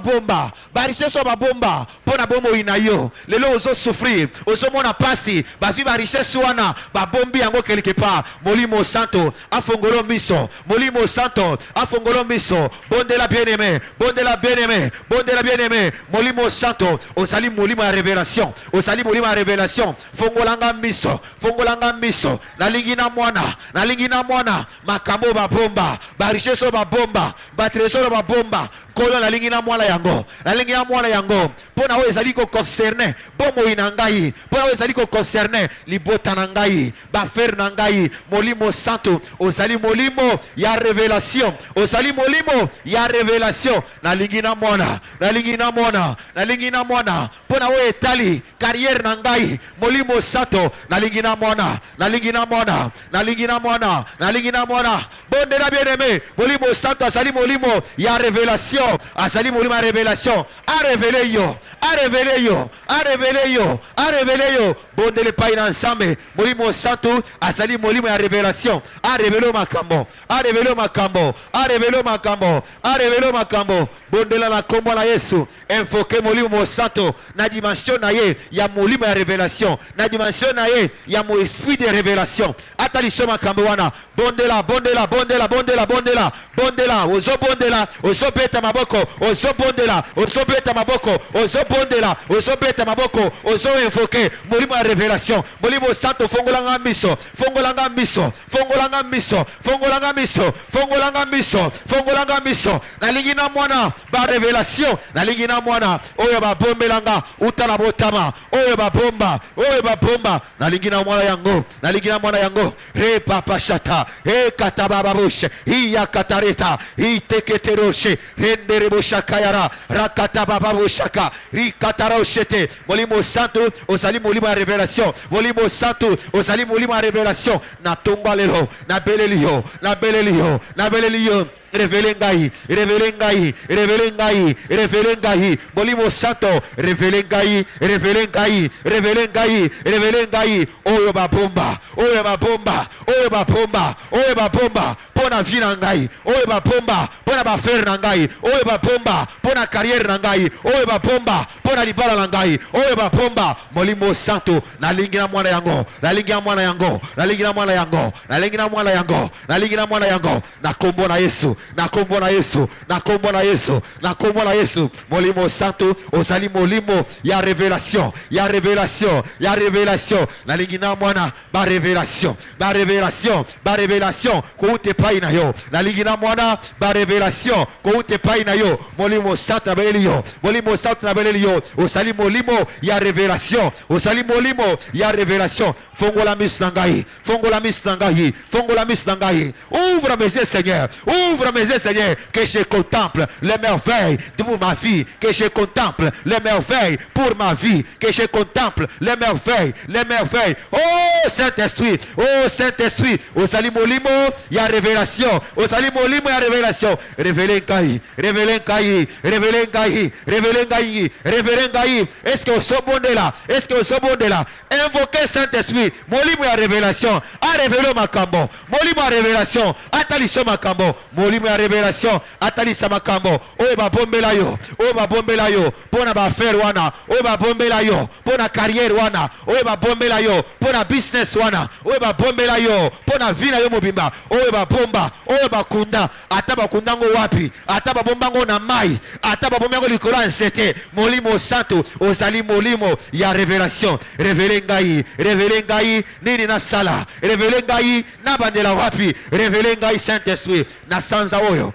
babomba ba richesse babomba pona bomo inayo lelo ozo souffrir ozo mona pasi bazwi ba richesse wana babombi yango quelque part molimo santo afongolo miso molimo santo afongolo miso bondela bien-aimé bondela bien-aimé bondela bien-aimé molimo santo osali molimo ya révélation osali molimo ya révélation fongolanga miso nalingi na mwana makambo babomba ba richesse babomba ba trésor babomba kolo nalingi na mwana yango pona o ezali ko concerner bomo inangai pona o ezali ko concerner libota na ngai ba faire na ngai molimo santo osali molimo ya révélation osali molimo ya révélation nalingi na mwana pona o etali carrière na ngai molimo santo nalingi na mwana bondela bien-aimé molimo santo asali molimo ya révélation asali molimo ya révélation a révélé yo bondele pai na ensemble molimo santo asali molimo ya révélation a révélé makambo bondela na kombo na Yesu invoquer molimo santo na dimension na ye ya molimo ya révélation na dimension na ye ya mo esprit de révélation atali so makambo wana bondela ozo beta maboko ozo invoquer molimo ya révélation molimo santo fongolanga miso nalingi na mwana ba révélation nalingi na mwana oyo babombelanga utala botama oyo babomba nalingi na mwana yango re papa shata e katabababushe iya katareta iteketeroshe rendere boshakayara rakatabababushaka rikataroshete molimo santo osali molimo ya révélation molimo santo osali molimo ya révélation na tomba lelo na belelio révélez ngai molimo santo révélez ngai oyo babomba pona vie na ngai oyo babomba pona ba faire na ngai oyo babomba pona carrière na ngai oyo babomba pona libala na ngai oyo babomba molimo santo nalingi na mwana yango na kombo na Yesu molimo santo osali molimo ya révélation nalingi na mwana ba révélation ko ute pai na yo nalingi na mwana ba révélation ko ute pai na yo molimo santo na beleli yo osali molimo ya révélation fongola mis na ngai ouvre mes yeux Seigneur que je contemple les merveilles pour ma vie que je contemple les merveilles pour ma vie que je contemple les merveilles oh Saint-Esprit osali molimo ya révélation révélez ngai est-ce que osobondela invoquer Saint-Esprit molimo ya révélation a révélé makambo molimo ya révélation ataliso makambo molimo ya révélation atalisa makambo oyo babombela yo pona ba affaire wana oyo babombela yo pona carrière wana oyo babombela yo pona business wana oyo babombela yo pona vie na yo mobimba oyo babomba oyo bakunda ata bakundango wapi ata babombango na mai ata babombango likolo ya nsete molimo santo ozali molimo ya révélation révélez ngai nini na sala révélez ngai na bandela wapi révélez ngai Saint-Esprit na sanza oyo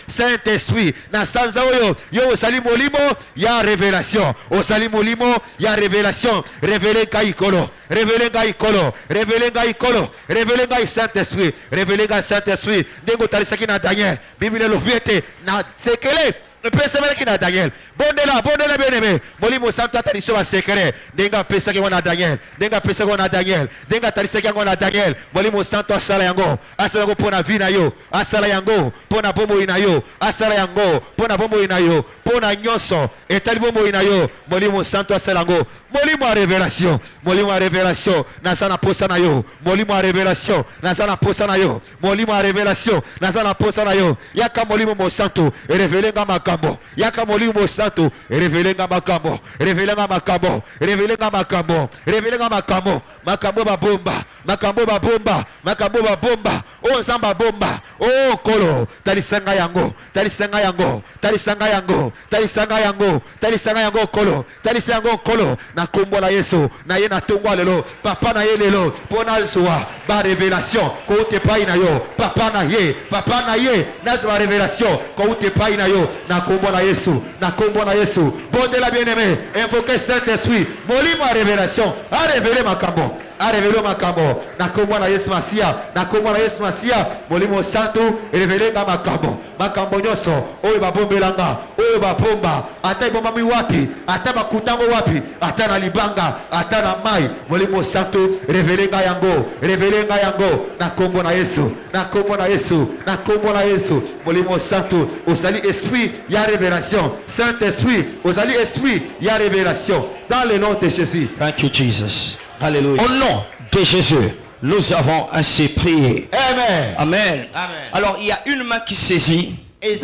Saint-Esprit na sanza oyo yo osali molimo ya révélation révélez ngai kolo révélez ngai Saint-Esprit ndengo talisaki na Daniel Bible loviete na sekele pesa meleki na Daniel bondela bien-aimé molimo santo ataliso ba secret ndenga pesa ke wana Daniel ndenga talisaki yango na Daniel molimo santo asala yango pona vie na yo asala yango pona bomo na yo asala yango pona bomo na yo pona nyonso etali bomoi na yo molimo santo asalango molimo ya révélation naza na posa na yo molimo ya révélation naza na posa na yo molimo ya révélation naza na posa na yo yaka molimo mosanto erevelenga makambo yaka molimo mosanto erevelenga makambo revelenga makambo revelenga makambo revelenga makambo makambo babomba makambo babomba makambo babomba o nzamba bomba o kolo talisanga yango talisanga yango talisanga yango talisanga yango talisanga yango kolo talisanga yango kolo na kombo na Yesu na ye na tongwa lelo papa na ye lelo pona zwa ba révélation ko te pai na yo papa na ye na zwa révélation ko te pai na yo na kombo na Yesu bonde la bien-aimé invoquer Saint-Esprit molimo a révélation a révélé makambo a révélé makambo na kombo na Yesu Masia molimo santo révélé makambo nyonso oyo babombelanga oyo babomba ata ibomba mi wapi ata bakutango wapi ata na libanga ata na mai molimo santo révélé yango na kombo na Yesu molimo santo osali esprit ya révélation Saint-Esprit osali esprit ya révélation dans le nom de Jésus. Thank you Jesus. Alléluia. Au nom de Jésus, nous avons ainsi prié. Amen. Amen. Amen. Alors il y a une main qui saisit et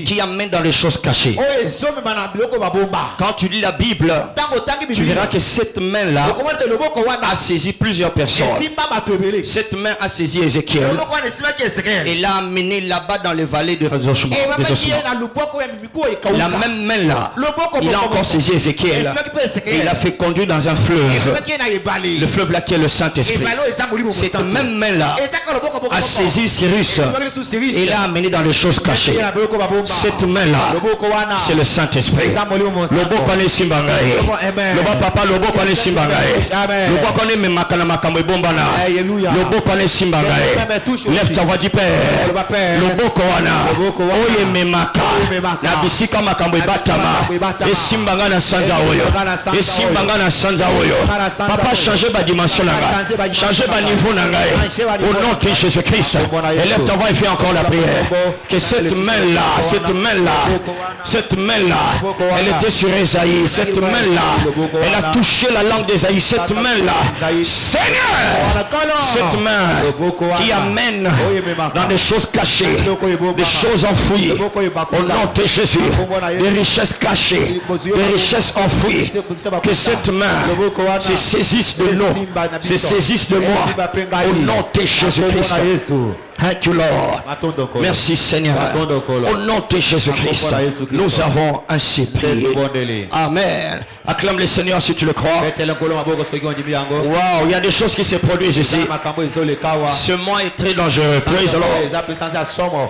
qui amène dans les choses cachées. Quand tu lis la Bible, tu verras que cette main-là a saisi plusieurs personnes. Cette main a saisi Ézéchiel et l'a amené là-bas dans les vallées de ressourcement. La même main-là, il a encore saisi Ézéchiel et il l'a fait conduire dans un fleuve. Le fleuve là qui est le Saint-Esprit. Cette même main-là a saisi Cyrus et l'a amené dans les choses cachées. Cette main-là, c'est le Saint-Esprit. Lobo kone simbangaye. Lobo papa lobo kone simbangaye. Lobo kone me makana makambo bombana. Lobo kone simbangaye. Lève ta voix du Père. Lobo koana. Oye me maka. Na bisika makambo batama. Et simbanga na sanza oyo. Et simbanga na sanza oyo. Papa changer ba dimension nanga. Changer ba niveau nanga. Au nom de Jésus-Christ. Lève ta voix et fais encore la prière. Que cette main-là, elle était sur Esaïe. Cette main-là, elle a touché la langue d'Esaïe. Cette main-là, Seigneur, cette main qui amène dans des choses cachées, des choses enfouies. Au nom de Jésus, des richesses cachées, des richesses enfouies. Que cette main se saisisse de nous, se saisisse de moi. Au nom de Jésus-Christ. Thank you, Lord. Merci Seigneur. Au nom de Jésus-Christ, nous avons ainsi prié. Amen. Acclame le Seigneur si tu le crois. Wow, il y a des choses qui se produisent ici. Ce mois est très dangereux. Praise the Lord.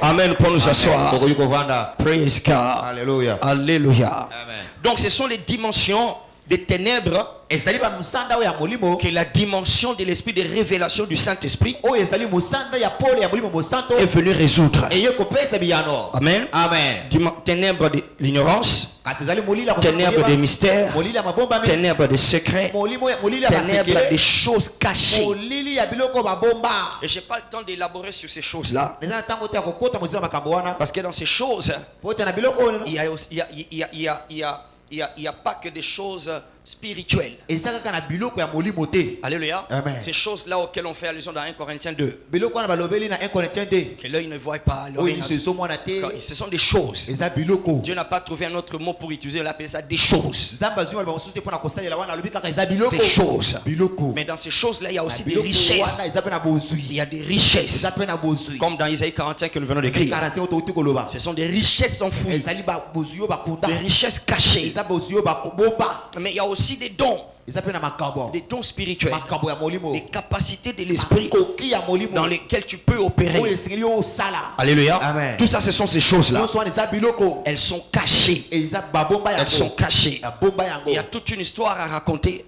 Amen. Pour nous asseoir. Praise God. Alléluia. Alléluia. Amen. Donc ce sont les dimensions des ténèbres, que la dimension de l'esprit de révélation du Saint-Esprit est venue résoudre. Amen. Ténèbres de l'ignorance, ténèbres des mystères, ténèbres des secrets, ténèbres des choses cachées. Et je n'ai pas le temps d'élaborer sur ces choses-là. Parce que dans ces choses, il n'y a pas que des choses spirituelles. Alléluia. Amen. Ces choses-là auxquelles on fait allusion dans 1 Corinthiens 2. Que l'œil ne voit pas, l'oreille n'entend. Ce sont des choses. Dieu n'a pas trouvé un autre mot pour utiliser, il appelle ça des choses. Des choses. Mais dans ces choses-là, il y a aussi des richesses. Il y a des richesses. Comme dans Isaïe 41 que nous venons d'écrire. Ce sont des richesses enfouies. Des richesses cachées. Mais il y a aussi des dons. Des dons spirituels, des capacités de l'esprit dans lesquelles tu peux opérer. Alléluia. Amen. Tout ça, ce sont ces choses-là. Elles sont cachées. Elles sont cachées. Il y a toute une histoire à raconter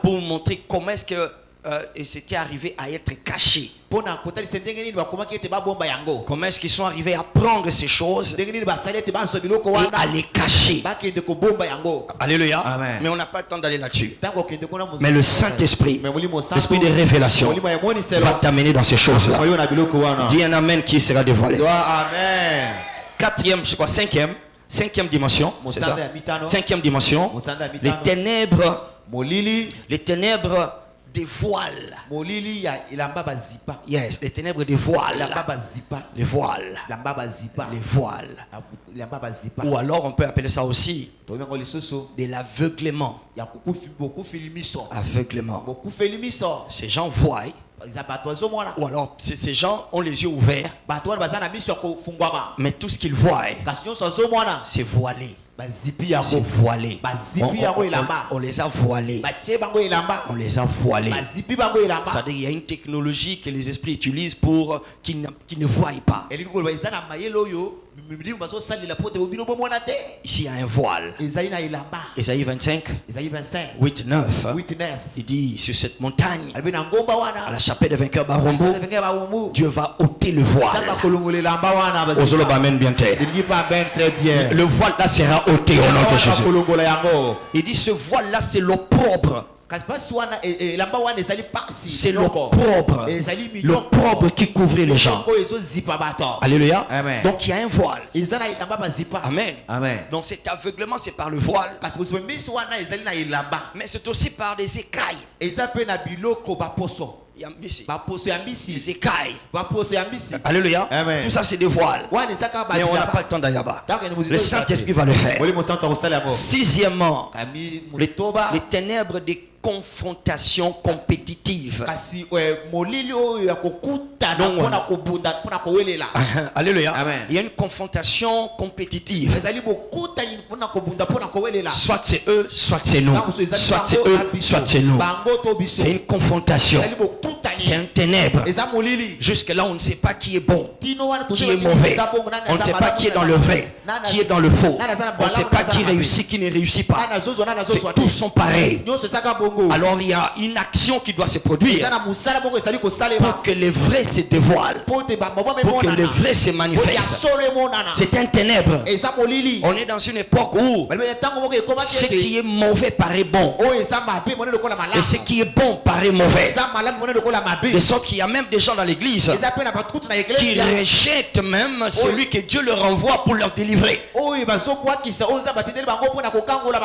pour montrer comment est-ce que c'était arrivé à être caché. Comment est-ce qu'ils sont arrivés à prendre ces choses et à les cacher. Alléluia. Amen. Mais on n'a pas le temps d'aller là-dessus. Mais le Saint-Esprit, l'esprit de révélation, va t'amener dans ces choses-là. Dis un amen qui sera dévoilé. Amen. quatrième, je crois, cinquième dimension, c'est ça? Cinquième dimension, les ténèbres dévoilent. Yes, les ténèbres dévoilent. Les voiles. Ou alors on peut appeler ça aussi de l'aveuglement. Aveuglement. Ces gens voient. Ou alors ces gens ont les yeux ouverts. Mais tout ce qu'ils voient, c'est voilé. C'est voilé. On les a voilés. On les a voilés. C'est-à-dire qu'il y a une technologie que les esprits utilisent pour qu'ils ne voient pas. Ici il y a un voile. Isaïe 25, 8, 9. Il dit sur cette montagne, à la chapelle des vainqueurs Barombo, Dieu va ôter le voile. Le voile là sera ôté au nom de Jésus. Il dit ce voile là c'est l'opprobre. C'est l'opprobre qui couvrait les gens. Alléluia. Amen. Donc il y a un voile. Amen. Donc cet aveuglement c'est par le voile. Mais c'est aussi par des écailles. Les écailles. Alléluia. Amen. Tout ça c'est des voiles. Mais on n'a pas le temps d'aller là-bas. Le Saint-Esprit va le faire. Sixièmement, les ténèbres des confrontations compétitives. Alléluia. Amen. Il y a une confrontation compétitive. Soit c'est eux, soit c'est nous. Soit c'est eux, soit c'est nous. C'est une confrontation. C'est un ténèbre. Jusque là on ne sait pas qui est bon, qui est mauvais. On ne sait pas qui est dans le vrai, qui est dans le faux. On ne sait pas qui réussit, qui ne réussit pas. Tous sont pareils. Alors il y a une action qui doit se produire pour que les vrais se dévoilent, pour que les vrais se manifestent. C'est un ténèbre. On est dans une époque où ce qui est mauvais paraît bon et ce qui est bon paraît mauvais. De sorte qu'il y a même des gens dans l'église qui rejettent même celui que Dieu leur envoie pour leur délivrer.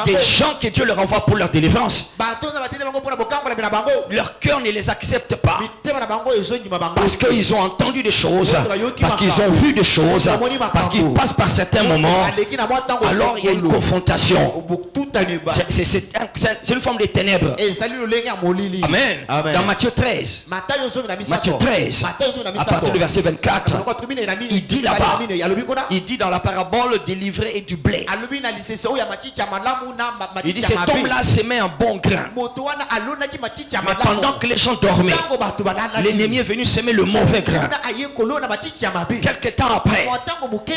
Des gens que Dieu leur envoie pour leur délivrance, leur cœur ne les accepte pas parce qu'ils ont entendu des choses, parce qu'ils ont vu des choses, parce qu'ils passent par certains moments. Alors il y a une confrontation. C'est une forme de ténèbres. Amen. Dans Matthieu 13, à partir du verset 24, il dit là-bas, il dit dans la parabole des livrets et du blé, il dit cet homme-là s'aimait un bon grain. Mais pendant que les gens dormaient, l'ennemi est venu semer le mauvais grain. Quelque temps après,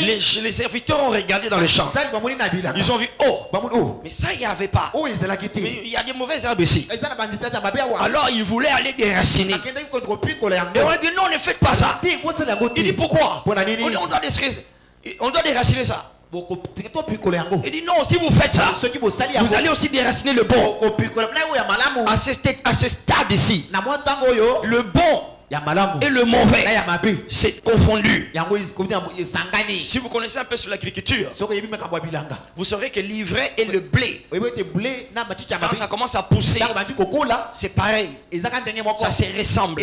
les serviteurs ont regardé dans le champ. Ils ont vu, mais ça il n'y avait pas. Mais il y a des mauvaises herbes ici. Alors ils voulaient aller déraciner. Et on a dit non, ne faites pas ça. Il dit pourquoi? On doit déraciner ça. Il dit non, si vous faites ça, vous allez aussi déraciner le bon. À ce stade ici, le bon et le mauvais, c'est confondu. Si vous connaissez un peu sur l'agriculture, vous saurez que l'ivraie et le blé, quand ça commence à pousser, c'est pareil. Ça se ressemble.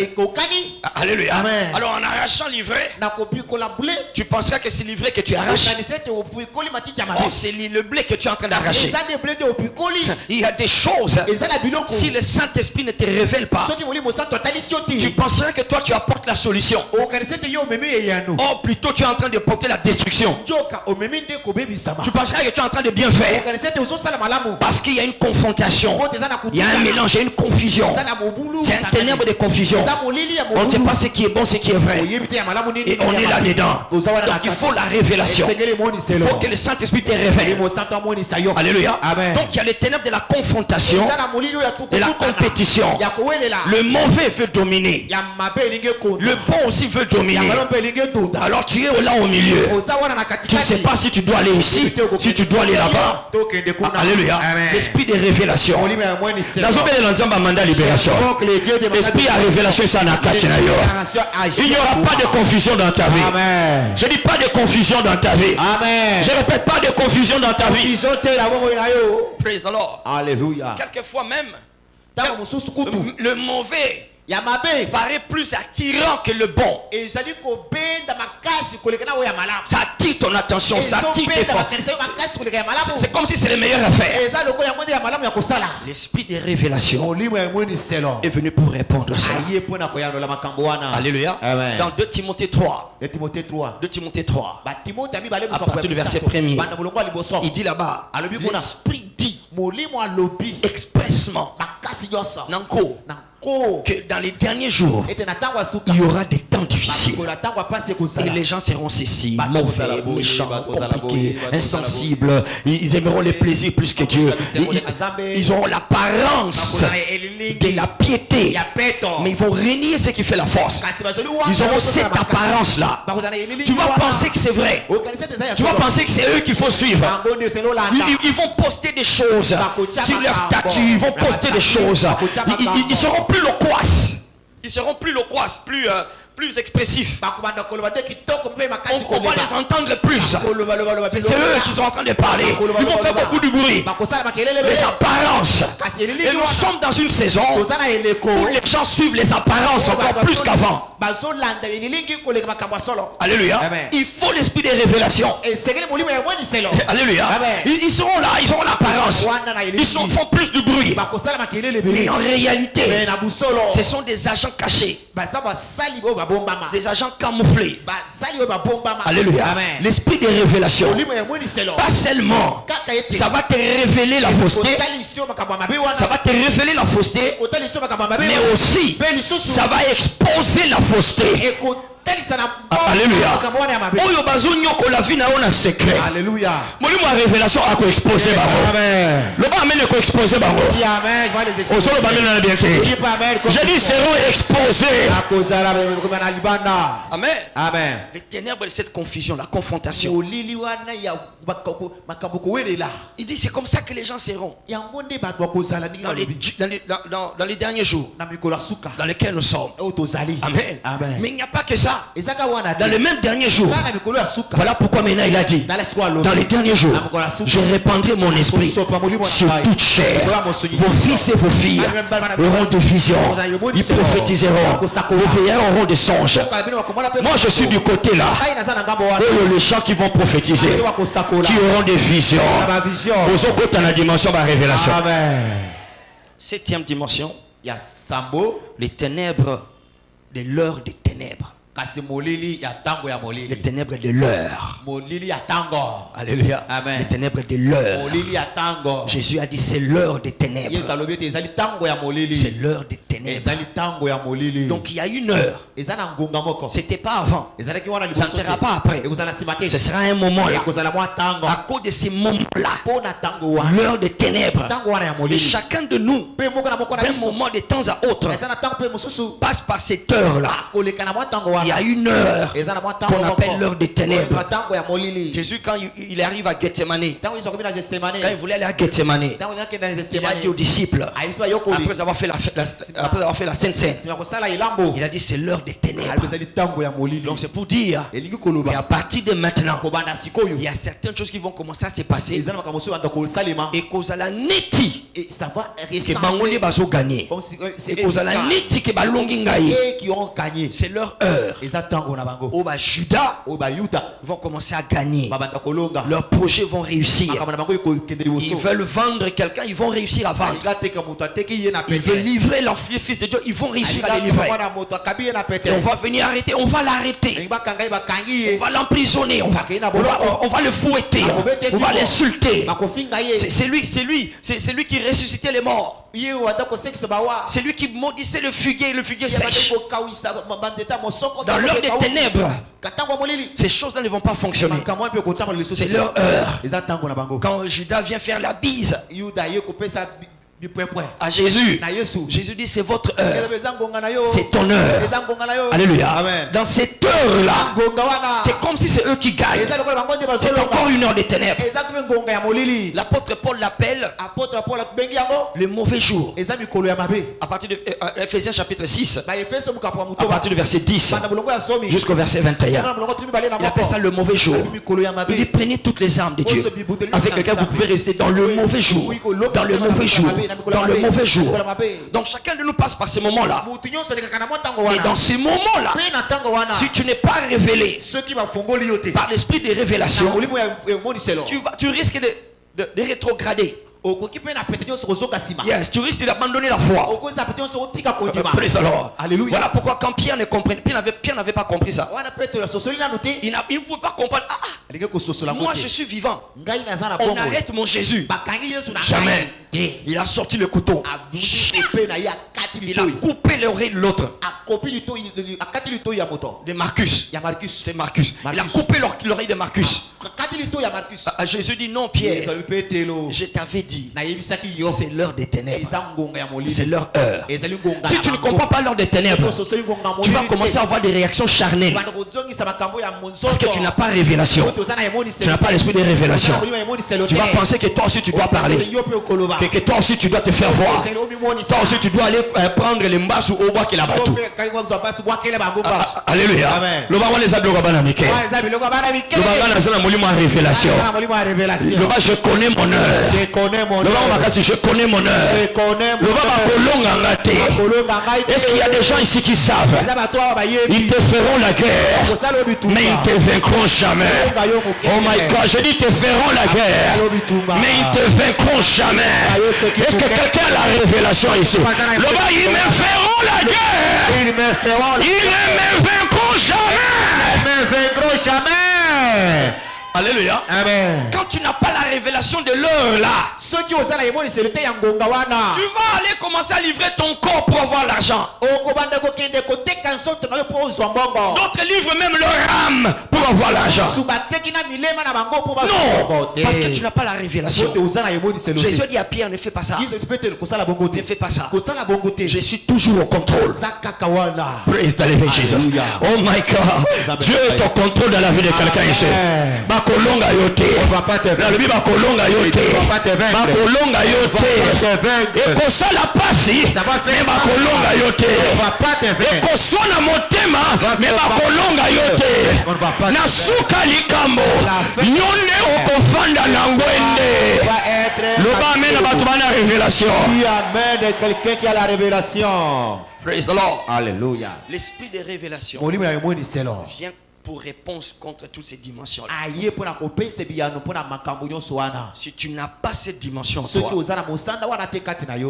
Alléluia. Amen. Alors en arrachant l'ivraie, tu penseras que c'est l'ivraie que tu arraches. Oh, c'est le blé que tu es en train d'arracher. Il y a des choses, si le Saint-Esprit ne te révèle pas, tu penseras que toi tu apportes la solution. Oh, plutôt tu es en train de porter la destruction. Tu penseras que tu es en train de bien faire. Parce qu'il y a une confrontation, il y a un mélange, il y a une confusion. C'est un ténèbre de confusion. On ne sait pas ce qui est bon, ce qui est vrai. Et on est là-dedans. Donc il faut la révélation. Il faut que le Saint-Esprit te révèle. Alléluia. Amen. Donc il y a les ténèbres de la confrontation, de la compétition. Le mauvais veut dominer. Le bon aussi veut dominer. Alors tu es là au milieu. Tu ne sais pas si tu dois aller ici, si tu dois aller là-bas. Alléluia. L'esprit de révélation. L'esprit à révélation, ça n'a qu'à. Il n'y aura pas de confusion dans ta vie. Je dis pas de confusion dans ta vie. Je répète, pas de confusion dans ta vie. Praise the Lord. Alléluia. Quelquefois même, le mauvais paraît plus attirant que le bon. Ça attire ton attention, ça attire tes forces. C'est comme si c'est le meilleur à faire. L'esprit de révélation est venu pour répondre à ça. Alléluia. Dans 2 Timothée 3. 2 Timothée 3. À partir du verset 1er. Il dit là-bas, l'esprit dit expressement que dans les derniers jours, il y aura des temps difficiles. Et les gens seront ceci, mauvais, méchants, compliqués, insensibles. Ils aimeront les plaisirs plus que Dieu. Ils auront l'apparence de la piété, mais ils vont renier ce qui fait la force. Ils auront cette apparence-là. Tu vas penser que c'est vrai. Tu vas penser que c'est eux qu'il faut suivre. Ils vont poster des choses sur leur statut. Ils vont poster des choses. Ils seront plus loquaces. Ils seront plus loquaces, plus expressifs. On va les entendre plus. C'est eux qui sont en train de parler. Ils vont faire beaucoup de bruit. Les apparences. Et nous sommes dans une saison où les gens suivent les apparences encore plus qu'avant. Alléluia. Il faut l'esprit de révélation. Alléluia. Ils seront là, ils auront l'apparence. Ils font plus de bruit. Mais en réalité, ce sont des agents cachés. Des agents camouflés. Alléluia. L'esprit de révélation. Pas seulement ça va te révéler la fausseté. Ça va te révéler la fausseté. Mais aussi ça va exposer la fausseté. Alléluia. Oyo bazonyo la vie na ona secret. Alléluia. Molimo a révélation a ko exposer bango. Amen. Le ba amène ko exposer bango. Amen. Osolo ba amène na bien té. Je dis seront exposés. Amen. Amen. Les ténèbres de cette confusion, la confrontation. Il dit c'est comme ça que les gens seront. Dans les derniers jours dans lesquels nous sommes. Amen. Amen. Mais il n'y a pas que ça. Dans les mêmes derniers jours. Voilà pourquoi maintenant il a dit dans les derniers jours je répandrai mon esprit sur toute chair. Vos fils et vos filles auront des visions. Ils prophétiseront. Vos vieillards auront des songes. Moi je suis du côté là. Les gens qui vont prophétiser, qui auront des visions. Aux autres dans la dimension de la révélation. 7e dimension. Les ténèbres de l'heure des ténèbres. Les ténèbres de l'heure. Alléluia. Amen. Les ténèbres de l'heure. Jésus a dit c'est l'heure des ténèbres. C'est l'heure des ténèbres. Donc il y a une heure. C'était pas avant. Ça ne sera pas après. Ce sera un moment là. À cause de ces moments-là, l'heure des ténèbres. Et chacun de nous, d'un moment de temps à autre, passe par cette heure-là. Il y a une heure qu'on appelle l'heure des ténèbres. Jésus, quand il arrive à Gethsemane, quand il voulait aller à Gethsemane, il a dit aux disciples, après avoir fait la Sainte Seine, il a dit c'est l'heure des ténèbres. Donc c'est pour dire qu'à partir de maintenant, il y a certaines choses qui vont commencer à se passer. Et cause à la neti que Bangoli bazo gagner. Et cause à la neti que Balongi gagne. C'est leur heure. Judas vont commencer à gagner. Leurs projets vont réussir. Ils veulent vendre quelqu'un, ils vont réussir à vendre. Ils veulent livrer leur fils de Dieu, ils vont réussir à les livrer. Et on va venir arrêter, on va l'arrêter. On va l'emprisonner, on va le fouetter, on va l'insulter. C'est lui qui ressuscitait les morts. C'est lui qui maudissait le figuier sèche. Dans l'heure des ténèbres, ces choses-là ne vont pas fonctionner. C'est leur heure. Quand Judas vient faire la bise, à Jésus. Jésus dit c'est votre heure. C'est ton heure. Alléluia. Amen. Dans cette heure-là, c'est comme si c'est eux qui gagnent. C'est encore une heure de ténèbres. L'apôtre Paul l'appelle le mauvais jour. À partir de Ephésiens chapitre 6, à partir du verset 10 jusqu'au verset 21, il appelle ça le mauvais jour. Il dit prenez toutes les armes de Dieu avec lesquelles vous pouvez résister dans le mauvais jour. Dans le mauvais jour. Dans le mauvais jour. Donc chacun de nous passe par ce moment-là. Et dans ce moment-là, si tu n'es pas révélé par l'esprit de révélation, tu risques de rétrograder. Yes, tu risques d'abandonner la foi. Alléluia. Voilà pourquoi quand Pierre n'avait pas compris ça. Il ne pouvait pas comprendre. Moi je suis vivant. On arrête mon Jésus. Jamais. Il a sorti le couteau. Il a coupé l'oreille de l'autre. De Marcus. C'est Marcus. Il a coupé l'oreille de Marcus. Jésus dit non Pierre. Je t'avais dit. C'est l'heure des ténèbres. C'est leur heure. Si tu ne comprends pas l'heure des ténèbres, tu vas commencer à avoir des réactions charnelles. Parce que tu n'as pas révélation. Tu n'as pas l'esprit de révélation. Tu vas penser que toi aussi tu dois parler. Que toi aussi tu dois te faire voir. Toi aussi tu dois aller prendre les mbasses ou au bois qui la bateau. Alléluia. Révélation. Je connais mon heure. Je connais mon heure. Est-ce qu'il y a des gens ici qui savent? Ils te feront la guerre, mais ils ne te vaincront jamais. Oh my God, je dis ils te feront la guerre, mais ils ne te vaincront jamais. Est-ce que quelqu'un a la révélation ici? Ils me feront la guerre. Ils ne me vaincront jamais. Alléluia. Amen. Quand tu n'as pas la révélation de l'heure là, tu vas aller commencer à livrer ton corps pour avoir l'argent. D'autres livrent même leur âme pour avoir l'argent. Non, parce que tu n'as pas la révélation. Jésus dit à Pierre, ne fais pas ça. Ne fais pas ça. Je suis toujours au contrôle. Praise the living Jesus. Oh my God. Dieu est au contrôle de la vie de quelqu'un ici. Bakolonga yote. La Bible bakolonga yote. Bakolonga yote. Eko sala pasi. Me bakolonga yote. Eko sona motema. Me bakolonga yote. Na suka likambo. Yonde okofanda na ngwende. Loba amena batu bana révélation. Amen. Quelqu'un qui a la révélation. Praise the Lord. Alléluia. L'esprit de révélation vient pour réponse contre toutes ces dimensions-là. Si tu n'as pas cette dimension en toi,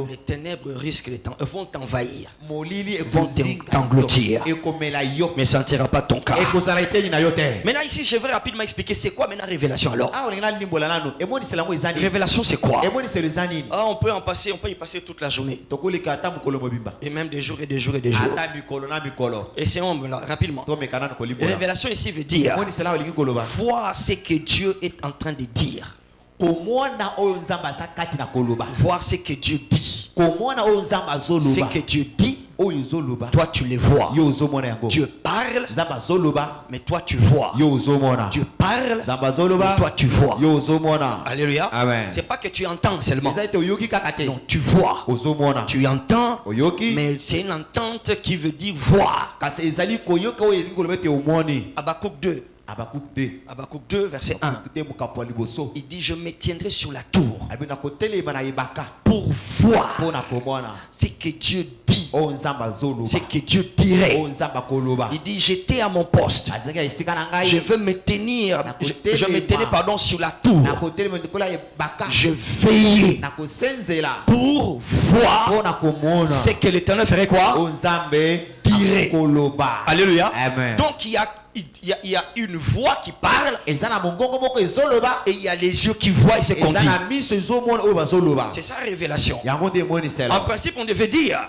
les ténèbres risquent vont t'envahir, vont t'engloutir, mais ça ne sera pas ton cas. Maintenant ici, je vais rapidement expliquer c'est quoi maintenant révélation alors. Révélation c'est quoi? On peut y passer toute la journée. Et même des jours et des jours et des jours. Essayons rapidement. Révélation ici veut dire voir ce que Dieu est en train de dire. Voir ce que Dieu dit. Ce que Dieu dit, toi tu les vois. Dieu parle, mais toi tu vois. Dieu parle, mais toi tu vois. Alléluia. C'est pas que tu entends seulement. Non, tu vois. Tu entends, mais c'est une entente qui veut dire voir. Habakkuk 2, verset 1. Il dit, je me tiendrai sur la tour pour voir ce que Dieu dit, ce que Dieu dirait. Il dit, j'étais à mon poste. Je veux me tenir, je me tenais sur la tour. Je veillais pour voir ce que l'Éternel ferait quoi? Dirait. Alléluia. Amen. Donc il y a une voix qui parle et il y a les yeux qui voient ce qu'on dit. C'est ça la révélation. En principe on devait dire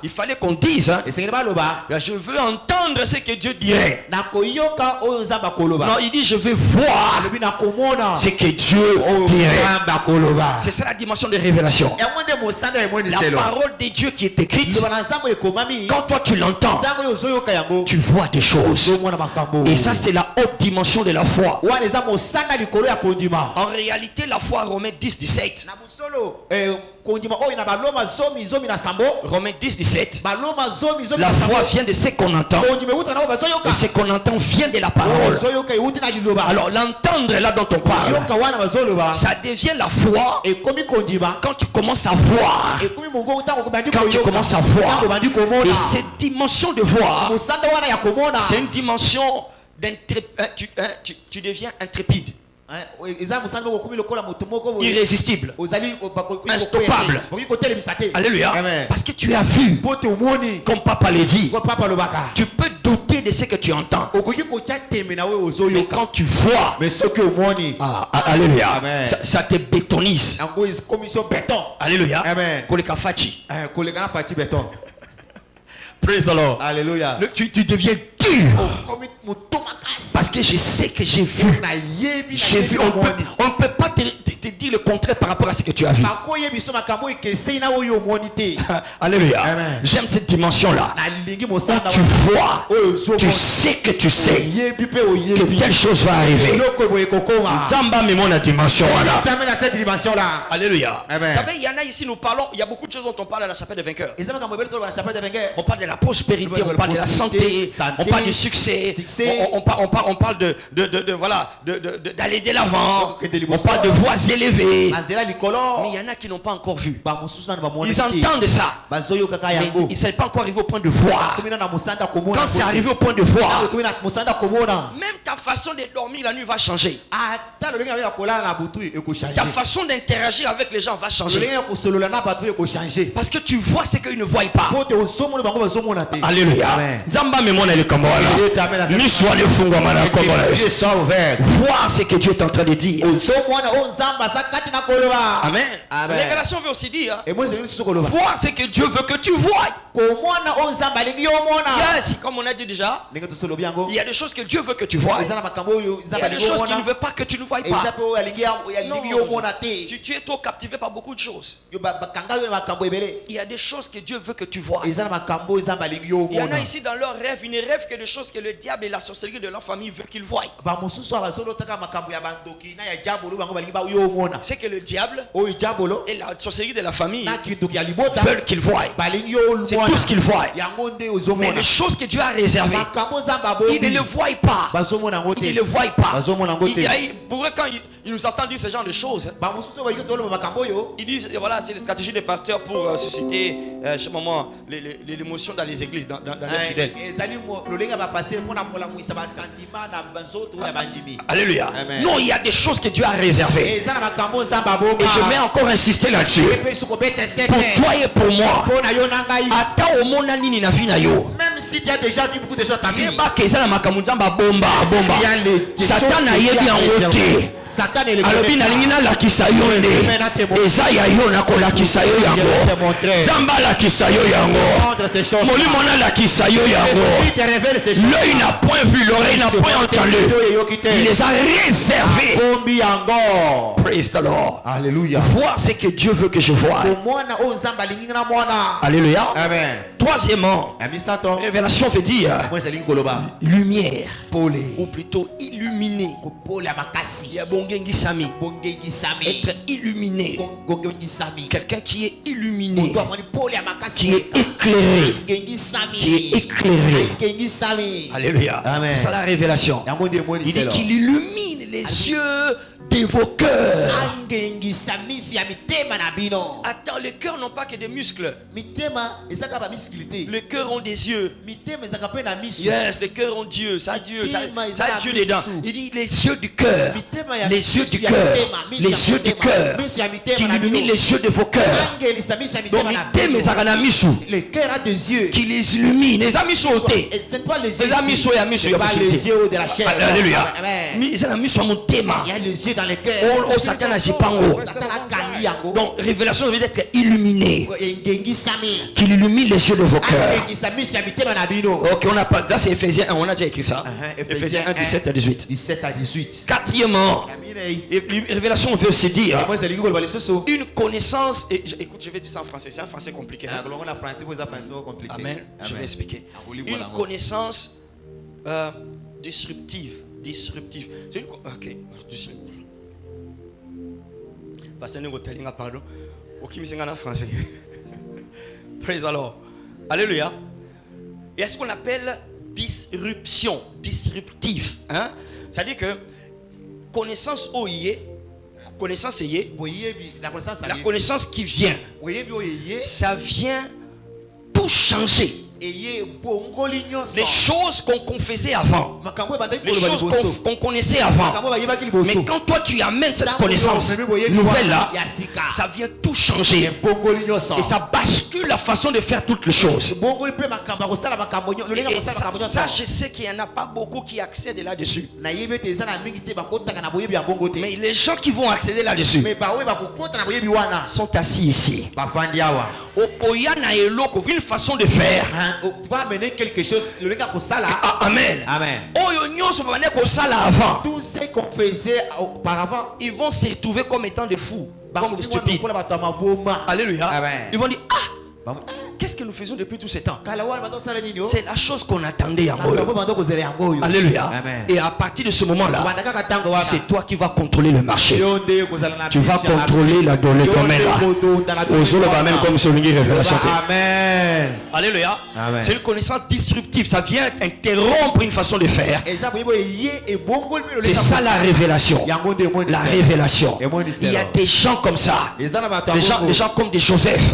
Il fallait qu'on dise, hein, je veux entendre ce que Dieu dirait. Non, il dit je veux voir ce que Dieu dirait. C'est ça la dimension de révélation. La parole de Dieu qui est écrite, quand toi tu l'entends, tu vois des choses. Et ça c'est la haute dimension de la foi. En réalité, la foi, Romains 10, 17. Romains 10, 17. La foi vient de ce qu'on entend. Et ce qu'on entend vient de la parole. Alors l'entendre là dont on parle, ça devient la foi quand tu commences à voir. Quand tu commences à voir. Et cette dimension de voir, c'est une dimension tu deviens intrépide. Irrésistible, instoppable. Alléluia. Parce que tu as vu, comme papa le dit, tu peux douter de ce que tu entends, mais quand tu vois, alléluia, ça te bétonise. Alléluia. Praise the Lord. Alléluia. Tu deviens dur. Parce que je sais que j'ai vu. J'ai vu. On ne peut pas te dire le contraire par rapport à ce que tu as vu. Alléluia. J'aime cette dimension-là. Tu vois. Tu sais que tu sais que telle chose va arriver. Zamba me montre la dimension là. Alléluia. Vous savez, il y en a ici, nous parlons, il y a beaucoup de choses dont on parle à la chapelle des vainqueurs. On parle de la prospérité, on parle de la santé, on parle du succès, on parle d'aller de l'avant, on parle de voies élevées. Mais il y en a qui n'ont pas encore vu. Ils entendent ça, mais ils ne sont pas encore arrivés au point de voir. Quand c'est arrivé au point de voir, même ta façon de dormir la nuit va changer. Ta façon d'interagir avec les gens va changer. Parce que tu vois ce qu'ils ne voient pas. Alléluia. Zamba me mona le kambola. Ni soit le fungo mana kambola. Voir ce que Dieu est en train de dire. Amen. Révélation veut aussi dire voir ce que Dieu veut que tu vois. Yes, comme on a dit déjà, il y a des choses que Dieu veut que tu vois. Il y a des choses qu'il ne veut pas que tu ne vois pas. Non, tu es trop captivé par beaucoup de choses. Il y a des choses que Dieu veut que tu vois. Il y en a ici dans leur rêve, ils ne rêvent que des choses que le diable et la sorcellerie de leur famille veulent qu'ils voient. C'est que le diable et la sorcellerie de la famille veulent qu'ils voient. C'est tout ce qu'ils voient. Mais les choses que Dieu a réservées, ils ne le voient pas. Ils ne le voient pas. Pour eux, quand ils nous entendent dire ce genre de choses, ils disent voilà, c'est les stratégies des pasteurs pour susciter l'émotion dans les églises, dans les fidèles. Alléluia. Non, il y a des choses que Dieu a réservées. Et je vais encore insister là-dessus. Pour toi et pour moi, attends au monde nini na vie na yo. Même si tu as déjà vu beaucoup de choses dans ta vie. Satan a yebi en route. alobi nalingi nalakisa yo nde eza ya yo nakolakisa yo yango Nzambe alakisa yo yango molimo nalakisa yo yango l'œil n'a point vu l'oreille n'a point entendu il les a réservés. Praise the Lord. Alléluia. Voir ce que Dieu veut que je voie. Alléluia. Amen. Troisièmement, révélation veut dire lumière ou plutôt illuminer. Être illuminé. Quelqu'un qui est illuminé, qui est éclairé, qui est éclairé. Alléluia. C'est ça la révélation. Il dit qu'il illumine les yeux de vos cœurs. Attends, les cœurs n'ont pas que des muscles. Les cœurs ont des yeux. Yes, les cœurs ont Dieu. Ça a Dieu. Ça a Dieu dedans. Il dit les yeux du cœur. Les yeux du cœur. Les yeux du cœur. Qui illumine les yeux de vos cœurs. Donc, les cœurs a des yeux. Qui les illumine. Les amis sont ôtés. Les amis sont et amis sont. Alléluia. Mais ils ont mis Il y a les yeux dans les cœurs. Donc révélation veut dire d'être illuminé. Qu'il illumine les yeux de vos cœurs. Ok, on n'a pas. Là c'est Ephésiens 1, on a déjà écrit ça. Ephésiens 1, 17 à 18. 17 à 18. Quatrièmement, révélation veut aussi dire une connaissance. Et, écoute, je vais dire ça en français. C'est un français compliqué. Amen. Je vais expliquer. Une connaissance disruptive. C'est une. Ok. Parce que nous avons pardon. Ok, mais c'est en français. Praise the Lord. Alléluia. Et est-ce qu'on appelle disruption, disruptif, hein? C'est-à-dire que connaissance connaissance la connaissance qui vient, ça vient tout changer. Les choses qu'on faisait avant, les choses qu'on connaissait avant, mais quand toi tu amènes cette connaissance nouvelle là, ça vient tout changer et ça bascule la façon de faire toutes les choses. Et ça je sais qu'il n'y en a pas beaucoup qui accèdent là-dessus, mais les gens qui vont accéder là-dessus sont assis ici. Une façon de faire. Tu vas amener quelque chose. Amen. Amen. Avant. Tout ce qu'on faisait auparavant, ils vont se retrouver comme étant des fous, comme des stupides. Alléluia. Amen. Ils vont dire qu'est-ce que nous faisons depuis tout ce temps? C'est la chose qu'on attendait en eux. Alléluia. Amen. Et à partir de ce moment-là, c'est toi qui vas contrôler le marché. Tu vas contrôler la donnée comme elle là. Comme sur une révélation. Amen. Alléluia. C'est une connaissance disruptive. Ça vient interrompre une façon de faire. C'est ça la révélation. La révélation. Il y a des gens comme ça. Des gens comme des Joseph.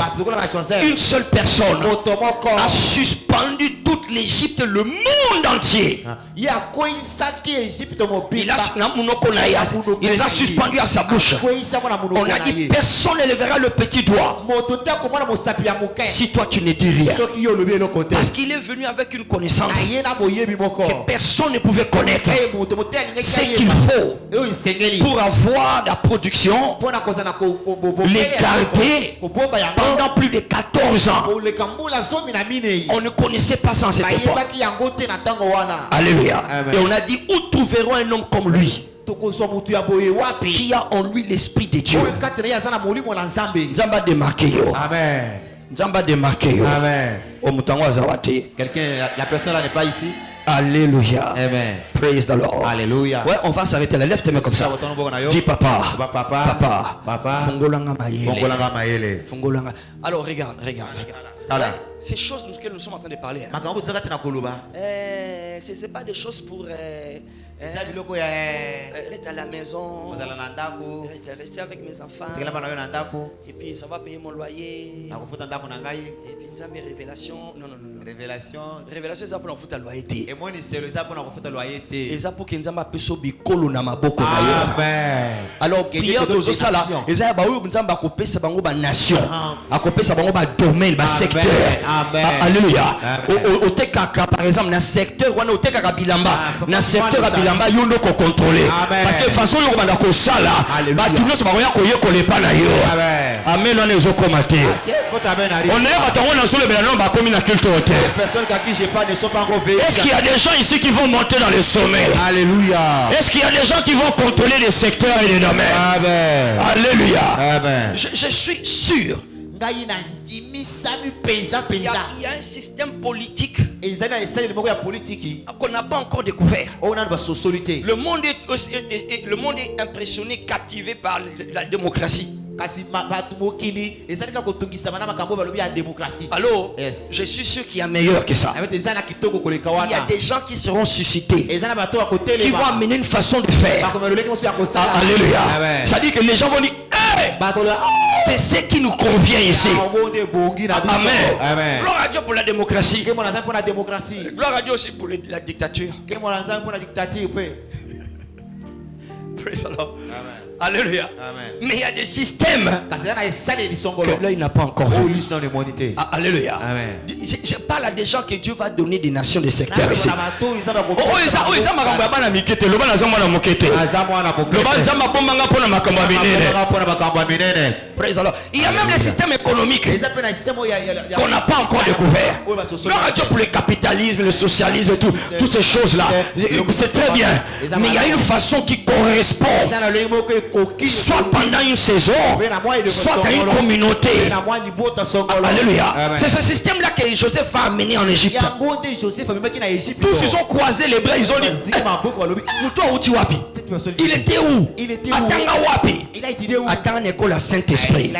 Une seule personne a suspendu toute l'Égypte, le monde entier. Il les a suspendus à sa bouche. On a dit personne ne lèvera le petit doigt si toi tu ne dis rien. Parce qu'il est venu avec une connaissance que personne ne pouvait connaître. Ce qu'il faut pour avoir la production, les garder pendant plus de 14 ans. On ne connaissait pas ça en cette époque. Alléluia. Et on a dit où trouverons un homme comme lui qui a en lui l'esprit de Dieu. Nzamba démarqué yo. Amen. Nzamba démarqué yo. Amen. Quelqu'un, la personne là n'est pas ici. Alléluia. Amen. Praise the Lord. Alléluia. Ouais, on va s'arrêter là. Lève tes mains comme ça. Dis papa. Papa. Fongolanga mayele. Fongolanga. Alors regarde. Ces choses que nous sommes en train de parler. C'est pas des choses pour rester à la maison, rester avec mes enfants, et puis ça va payer mon loyer, et puis nous avons révélation. Non. Révélation c'est pour nous foutre loyer. Et ça pour que nous avons besoin de bikolo na maboko. Alors prière de ça là, et ça ba nous avons coupé ça bango ba nation, à couper ça bango ba domaine, ba secteur. Alléluia. Au tekaka par exemple dans secteur ou au tekaka bilamba, dans secteur bilamba yondo ko contrôler. Parce que façon yo banda ko sala, ba tout nous ba koya ko yekole pa na yo. Amen. On est au commentaire. On est batongo na solo belano ba komi na culte hôtel. Les personnes à qui j'ai pas ne sont pas encore veillées. Est-ce qu'il y a des gens ici qui vont monter dans le sommet? Alléluia. Est-ce qu'il y a des gens qui vont contrôler les secteurs et les domaines? Amen. Alléluia. Amen. Je suis sûr. Il y a un système politique qu'on n'a pas encore découvert. Le monde est impressionné, captivé par la démocratie. Alors, yes. Je suis sûr qu'il y a meilleur que ça. Il y a des gens qui seront suscités, qui vont amener une façon de faire. Alléluia. C'est-à-dire que les gens vont dire c'est ce qui nous convient ici. Amen. Gloire à Dieu pour la démocratie. Gloire à Dieu aussi pour la dictature. Praise the Lord. Alléluia. Amen. Mais il y a des systèmes que l'œil n'a pas encore vu. Alléluia. Amen. Je parle à des gens que Dieu va donner des nations, des secteurs ici. Il y a même les systèmes économiques qu'on n'a pas encore découvert. Pour le capitalisme, le socialisme et tout, toutes ces choses-là, c'est très bien. Mais il y a une façon qui correspond, soit pendant une saison, soit à une communauté. Alléluia. C'est ce système-là que Joseph a amené en Égypte. Tous ils ont croisé les bras, ils ont dit, toi où tu wapi? Il était où? Atanga wapi? Atanga l'école à Saint-Esprit.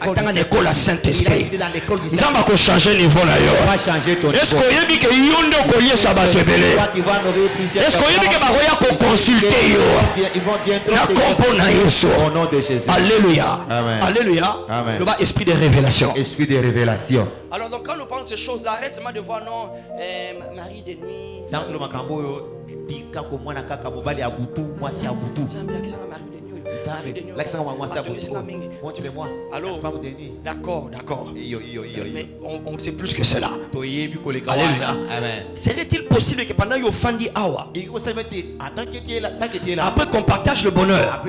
Atanga l'école à Saint-Esprit. Nous allons changer le niveau là. Est-ce qu'on y a dit que Yondo Koye Sabatebele? Est-ce qu'on y a dit que Baroya ko consulter yo? La compona Yesu. Au nom de Jésus. Alléluia. Amen. Alléluia. Amen. Le bas esprit de révélation. Esprit de révélation. Alors donc quand nous parlons de ces choses-là, arrête seulement de voir non, Marie de nuit. Tant que le makambo pika ko mwana kaka mobali abutu mwasi abutu. Allô? D'accord, d'accord. Mais on sait plus que cela. Alléluia. Serait-il possible que pendant Yofandi Awa, après qu'on partage le bonheur,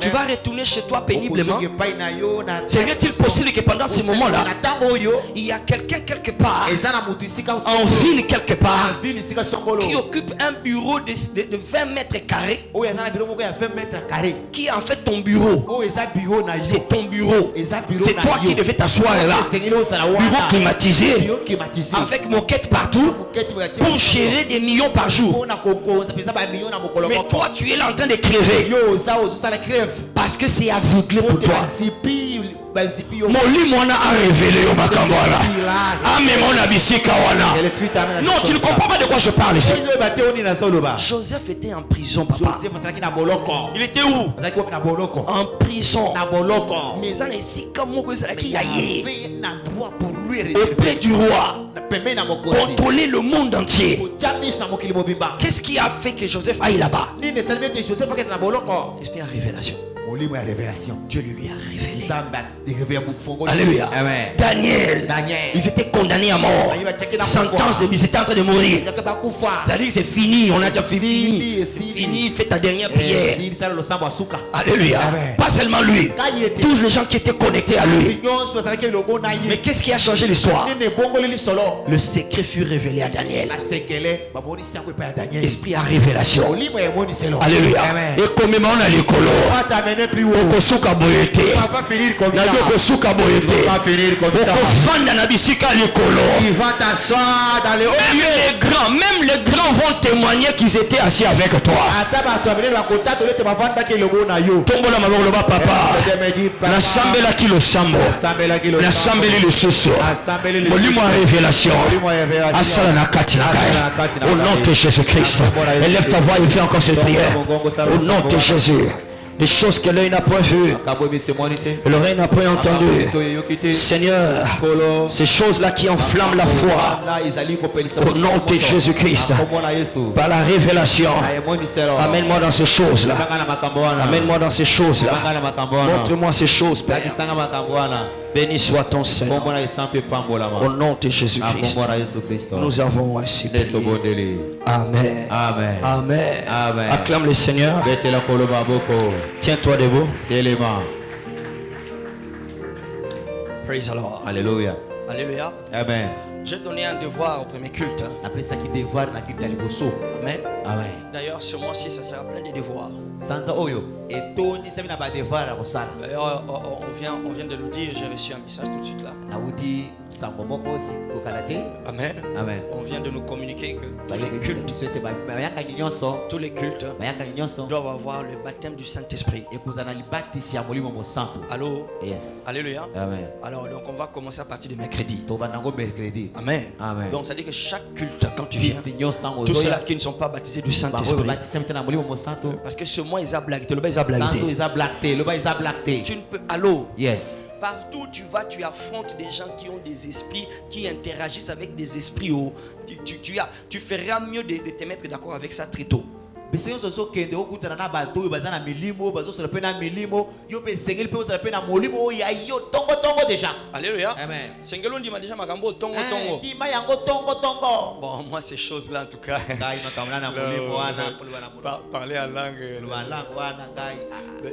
tu vas retourner chez toi péniblement? Serait-il possible que pendant ces moments-là, il y a quelqu'un quelque part, en ville quelque part, qui occupe un bureau de 20 mètres carrés, qui est en fait ton bureau? C'est ton bureau. C'est toi qui devais t'asseoir là. Bureau climatisé, avec moquette partout, pour gérer des millions par jour. Mais toi, tu es là en train de crever, parce que c'est aveuglé pour toi. Moli mwana a révélé au Makambwala. Amemona bisika wana. Non, tu ne comprends pas de quoi je parle ici. Joseph était en prison, papa. Il était où? En prison. Mais il ici comme auprès du roi. Contrôler le monde entier. Qu'est-ce qui a fait que Joseph aille là-bas? Esprit à révélation. Dieu lui a révélé. Alléluia. Daniel, ils étaient condamnés à mort. Sentence de, ils étaient en train de mourir. C'est-à-dire que c'est fini, on a déjà fini. Fini, fais ta dernière prière. Alléluia. Pas seulement lui, tous les gens qui étaient connectés à lui. Mais qu'est-ce qui a changé l'histoire? Le secret fut révélé à Daniel. Esprit à révélation. Alléluia. Et comme on a l'écolo, okosuka boyete na okosuka boyete okofanda na bisika likolo. Même les grands vont témoigner qu'ils étaient assis avec toi. Tombola maboko ba papa na sambela kilo sambo na sambeli le susu molimo révélation asala na kati na kai au nom de Jésus-Christ. Élève ta voix et fais encore cette prière au nom de Jésus. Des choses que l'œil n'a point vues, l'oreille n'a point entendu. Seigneur, ces choses-là qui enflamment la foi, au nom de Jésus-Christ, par la révélation, amène-moi dans ces choses-là. Amène-moi dans ces choses-là. Montre-moi ces choses, Père. Béni soit ton Seigneur. Au nom de Jésus-Christ, nous avons ainsi prié. Amen. Amen. Amen. Amen. Acclame le Seigneur. Tiens-toi debout. Praise the Lord. Alléluia. Alléluia. Amen. J'ai donné un devoir au premier culte. Amen. Amen. D'ailleurs, ce mois-ci, ça sera plein de devoirs. D'ailleurs, on vient de le dire, j'ai reçu un message tout de suite là. Amen. Amen. On vient de nous communiquer que tous les cultes doivent avoir le baptême du Saint-Esprit. Allô? Yes. Alléluia. Amen. Alors, donc on va commencer à partir de mercredi. Amen. Amen. Donc, ça dit que chaque culte, quand tu viens, tous ceux-là qui ne sont pas baptisés du Saint-Esprit, parce que ce mois, ils ont blagué. Tu ne peux. Allô? Yes. Partout où tu vas, tu affrontes des gens qui ont des esprits, qui interagissent avec des esprits. Tu feras mieux de te mettre d'accord avec ça très tôt. bisenyo soso kende okutana na bato oyo bazana milimo bazosala pe na milimo yo pe sengeli pe osala pe na molimo oyo ya yo tongo déjà. Alléluia. Amen. Sengelo ndima déjà makambo tongo. Ndima yango tongo. Bon, moi ces choses là en tout cas. Ngai makamla na molimo wana parler en langue. Wana ngai.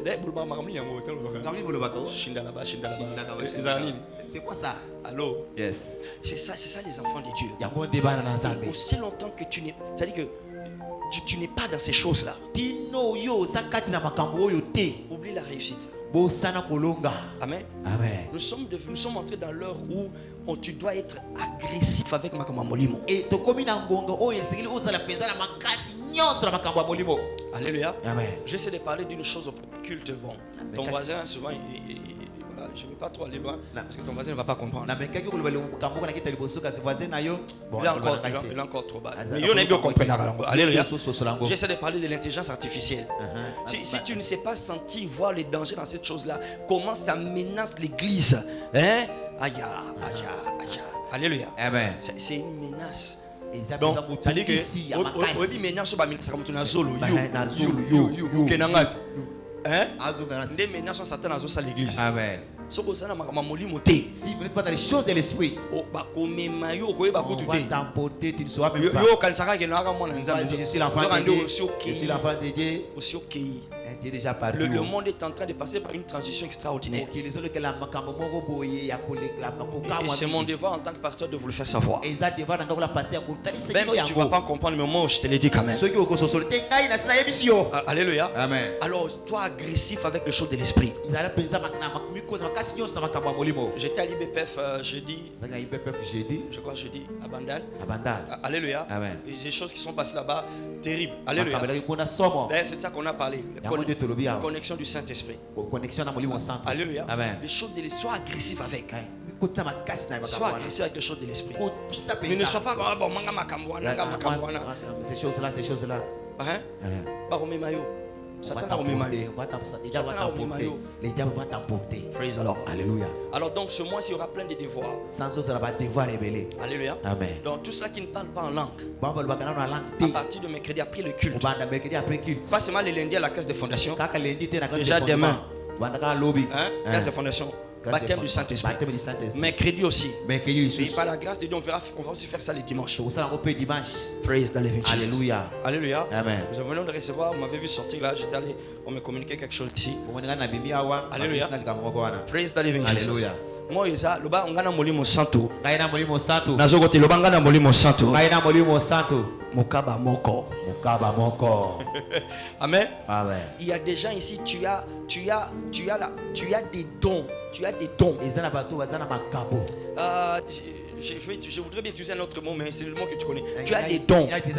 Dai bulba makamli yango hotel bulba. Ngamli bulba ko. Shinda là-bas. Ezanini. C'est quoi ça? Allô? Yes. C'est ça les enfants de Dieu. Yango debana na Nzambe. Aussi longtemps que tu n'es, c'est-à-dire que tu n'es pas dans ces choses-là. Oublie la réussite. Amen. Amen. Nous sommes entrés dans l'heure où tu dois être agressif avec Makamba Molimo. Alléluia. Amen. J'essaie de parler d'une chose occulte. Bon, ton voisin souvent je ne vais pas trop aller loin parce que ton voisin ne va pas comprendre. Il est encore trop bas. Mais il bien comprendre. Alléluia. J'essaie de parler de l'intelligence artificielle. Si tu ne sais pas sentir, voir les dangers dans cette chose-là, comment ça menace l'église. Hein? Aïe. Alléluia. Amen. C'est une menace. Donc, ça dit que oui, menace, ça comme tu as zolo. Hein? Des menaces Satan dans l'église. Amen. Si vous n'êtes pas dans les choses de l'esprit, on va t'emporter, tu ne seras même pas. Je suis l'enfant de Dieu. Je suis l'enfant de Dieu. Tu es déjà partout. Le monde est en train de passer par une transition extraordinaire. Et c'est mon devoir en tant que pasteur de vous le faire savoir. Même si tu ne vas pas comprendre, mais moi je te l'ai dit quand même. Alléluia. Amen. Alors, toi agressif avec le choses de l'esprit. J'étais à l'IBPF jeudi. Je crois jeudi à Bandal. Alléluia. Amen. Des choses qui sont passées là-bas terribles. Alléluia. C'est de ça qu'on a parlé. Connexion du Saint-Esprit. Alléluia. Amen. Les choses de l'esprit, sois agressif avec. Sois agressif avec les choses de l'esprit. Mais ne sois pas comme ces choses-là. Satan a remis maillot. Les diables vont t'emporter. Praise the Lord. Alléluia. Alors donc ce mois-ci il y aura plein de devoirs. Alléluia. Amen. Donc tout cela qui ne parle pas en langue. À partir de mercredi après le culte. Pas seulement le lundi à la classe de fondation. Déjà demain. Classe de fondation. Baptême du Saint-Esprit. Mercredi aussi. Et par la grâce de Dieu, on va aussi faire ça le dimanche. Praise the living Jesus. Alléluia. Alléluia. Amen. Nous venons de recevoir, vous m'avez vu sortir là, j'étais allé, on me communiquait quelque chose ici. Alléluia. Praise the living Jesus. Alléluia. Moi, Isa, loba ngana molimo santo. Nazogote loba ngana molimo santo. Mokaba moko. Amen. Amen. Il y a des gens ici, tu as des dons. Tu as des dons. Je voudrais bien utiliser un autre mot, mais c'est le mot que tu connais. Tu as des dons qui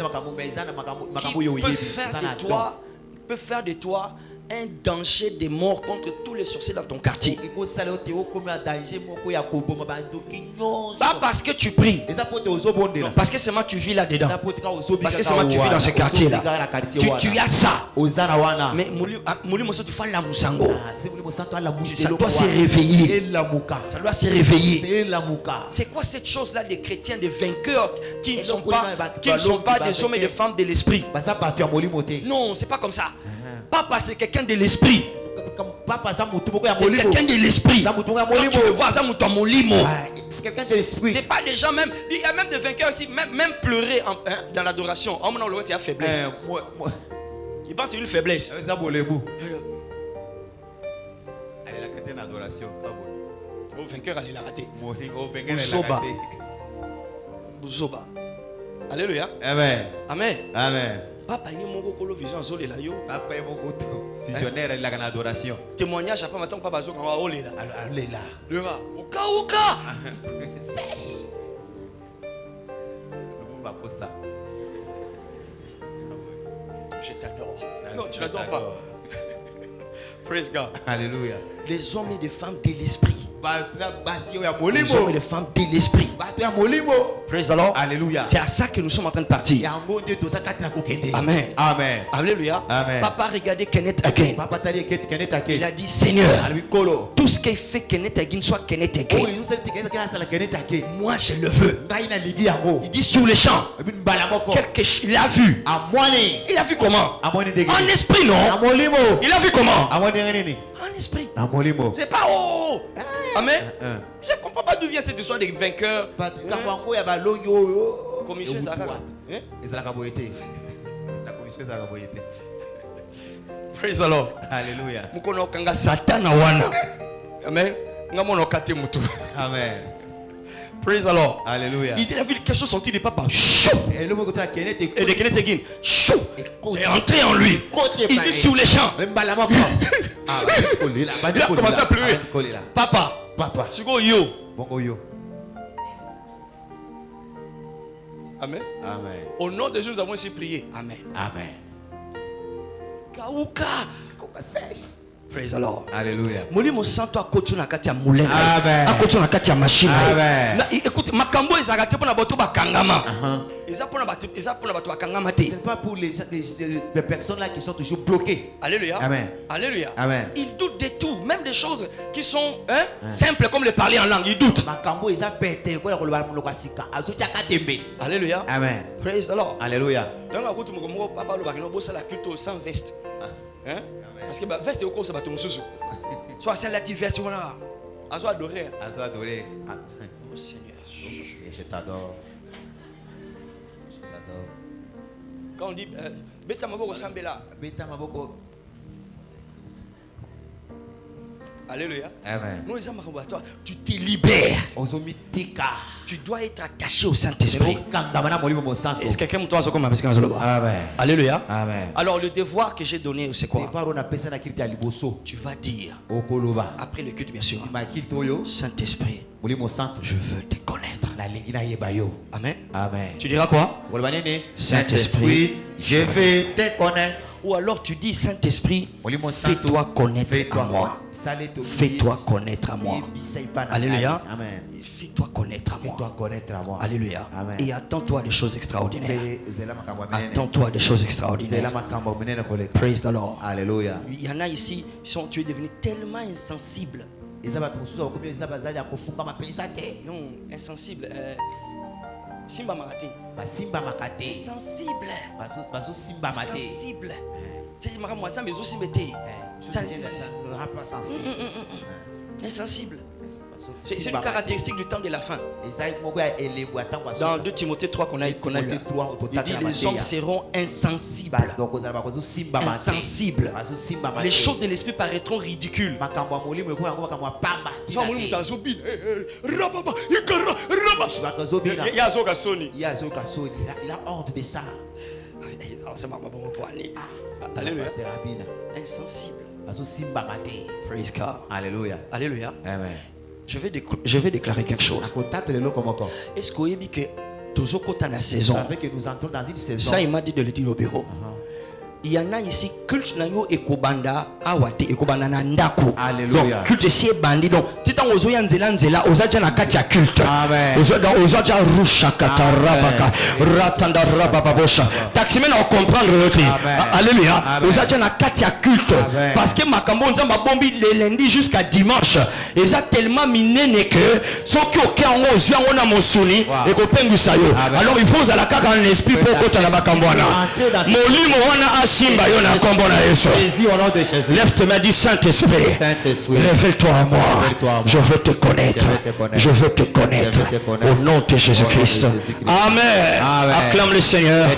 peuvent faire de toi un danger de mort contre tous les sorciers dans ton quartier. Pas parce que tu pries, non, parce que seulement tu vis là-dedans, parce que seulement tu vis dans ce quartier-là. Tu as ça. Mais ça doit se réveiller. Ça doit se réveiller. C'est quoi cette chose-là des chrétiens, des vainqueurs qui ne sont pas des hommes et des femmes de l'esprit? Non, c'est pas comme ça. Papa, c'est quelqu'un de l'esprit. C'est quelqu'un de l'esprit. Quand tu le vois, c'est quelqu'un de l'esprit. C'est pas des gens même. Il y a même des vainqueurs ici, même pleurer dans l'adoration. On a il y a faiblesse. Il pense que c'est une faiblesse. Elle est la adoration. Au vainqueur, elle est la ratée. Bouzoba. Alléluia. Amen. Amen. Amen. Papa y moko kolo vision zole la yo. Papa y moko visionnaire la kana adoration. Témoignage après matin papa zo kana olela. Alela. Lera. Oka. Sèche. Le monde va pour ça. Je t'adore. Non, tu n'adores pas. Praise God. Alléluia. Les hommes et les femmes de l'esprit. Les hommes et les femmes de l'esprit. Praise the Lord. Alléluia. C'est à ça que nous sommes en train de partir. Amen. Amen. Alléluia. Amen. Papa regardait Kenneth Hagin. Il a dit Seigneur, tout ce qui fait Kenneth Hagin soit Kenneth Hagin. Moi je le veux. Il dit sur les champs. Il a vu. Il a vu comment? En esprit, non? Il a vu comment? En esprit. C'est pas oh. Amen. Je ne comprends pas d'où vient cette histoire des vainqueurs. Commission Praise the Lord. Alléluia. Mukono kanga Satan wana. Amen. Ngamono kate mutu. Amen. Praise the Lord. Alléluia. Il a vu quelque chose sortir de papa. Et de Kenneth Hagin. C'est entré en lui. Il est sur les champs. Il a commencé à pleurer. Papa. Tu go yo. Amen. Amen. Au nom de Jésus, nous avons ici prié. Amen. Amen. Kauka. Praise the Lord. Alléluia. Molimo santo akoto na kati ya moulin. Amen. Akoto na kati ya machine. Amen. Écoute, makambo ezaka te pona bato bakangama. Eza pona bato bakangama te. Ce n'est pas pour les personnes là qui sont toujours bloquées. Alléluia. Amen. Alléluia. Amen. Ils doutent de tout, même des choses qui sont simples comme le parler en langue, ils doutent. Alléluia. Amen. Praise the Lord. Alléluia. Dans la route mon papa le bakino bossa la culte sans veste. Hein? Parce que veste est au cours, ça va tomber sous. Soit celle-là qui veste, voilà. Azo adorer. Azo adorer. Oh Seigneur. Je t'adore. Je t'adore. Quand on dit Beta Maboko Sambela. Beta Maboko. Alléluia. Amen. Nous les amoureux à toi, tu te libères. Tu dois être attaché au Saint-Esprit. Est-ce que quelqu'un me doit comme Amen. Alléluia. Amen. Alors le devoir que j'ai donné, c'est quoi? Tu vas dire après le culte bien sûr. Saint-Esprit, je veux te connaître. Amen. Amen. Tu diras quoi? Saint-Esprit, je veux te connaître. Ou alors tu dis Saint-Esprit, fais-toi connaître à moi. Fais-toi connaître à moi. Alléluia. Amen. Fais-toi connaître à moi. Alléluia. Amen. Et attends-toi à des choses extraordinaires. Attends-toi à des choses extraordinaires. Praise the Lord. Alléluia. Il y en a ici, tu es devenu tellement insensible. Non, insensible. Simba Marati. Insensible. Insensible. C'est ma moi mais aussi insensible. C'est une caractéristique du temps de la fin. Dans 2 Timothée 3 qu'on a lu, il dit les hommes seront insensibles. Insensibles. Les choses de l'esprit paraîtront ridicules. Il a honte de ça. Alléluia. Insensible. Praise God. Alléluia. Alléluia. Amen. Je vais déclarer quelque chose. Est-ce que vous savez que toujours quand on a saison, ça il m'a dit de le dire au bureau. Il y en a ici culte nanyo ekobanda awate ekobanda na ndako. Alléluia. Donc culte si bandi donc titan ozoya nzela ozaja na kati ya culte. Amen. Ozaja rusha katarabaka ratanda rababosha. Taximen on comprendre yote. Alléluia. Ozaja na kati ya culte parce que makambo nzamba bombi le lundi jusqu'à dimanche. Eza tellement minene que soki okango ozya ngona mosuni ekopengusa yo. Alors il faut ala kaka en esprit pour kota na makambo wana. Molimo wana Simba yona kombo na Yesu. Lève tes mains, dis Saint-Esprit. Révèle-toi à moi. Je veux te connaître. Je veux te connaître. Au nom de Jésus-Christ. Amen. Acclame le Seigneur.